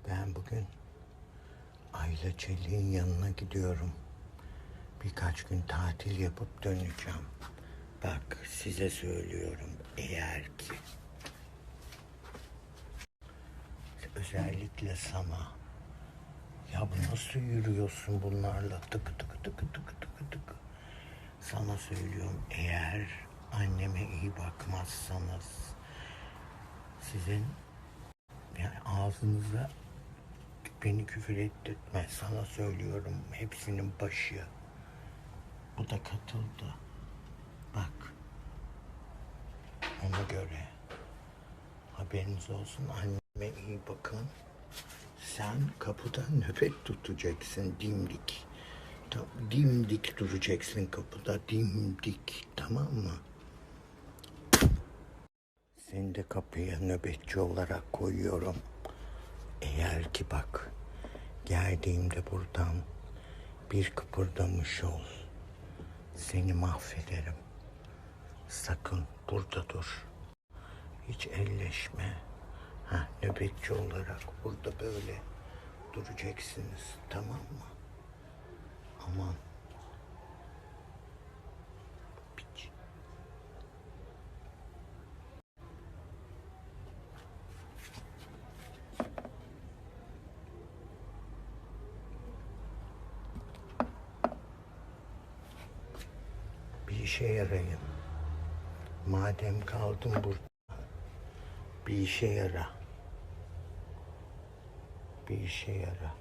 Ben bugün Ayla Çelik'in yanına gidiyorum. Birkaç gün tatil yapıp döneceğim. Bak size söylüyorum, eğer ki özellikle sana, ya bu nasıl yürüyorsun bunlarla tıkı tıkı tıkı tıkı tıkı tıkı, sana söylüyorum, eğer anneme iyi bakmazsanız sizin yani ağzınıza beni küfür ettirtme, sana söylüyorum, hepsinin başı. Bu da katıldı. Bak, ona göre haberiniz olsun, anneme iyi bakın. Sen kapıda nöbet tutacaksın, dimdik. Dimdik duracaksın kapıda, dimdik, tamam mı? Seni de kapıya nöbetçi olarak koyuyorum. Eğer ki bak, geldiğimde buradan bir kıpırdamış ol, seni mahvederim. Sakın burada dur. Hiç elleşme. Nöbetçi olarak burada böyle duracaksınız, tamam mı? Aman. Piç. Bir işe yarayın. Madem kaldım burada, bir işe yara. Bir işe yara.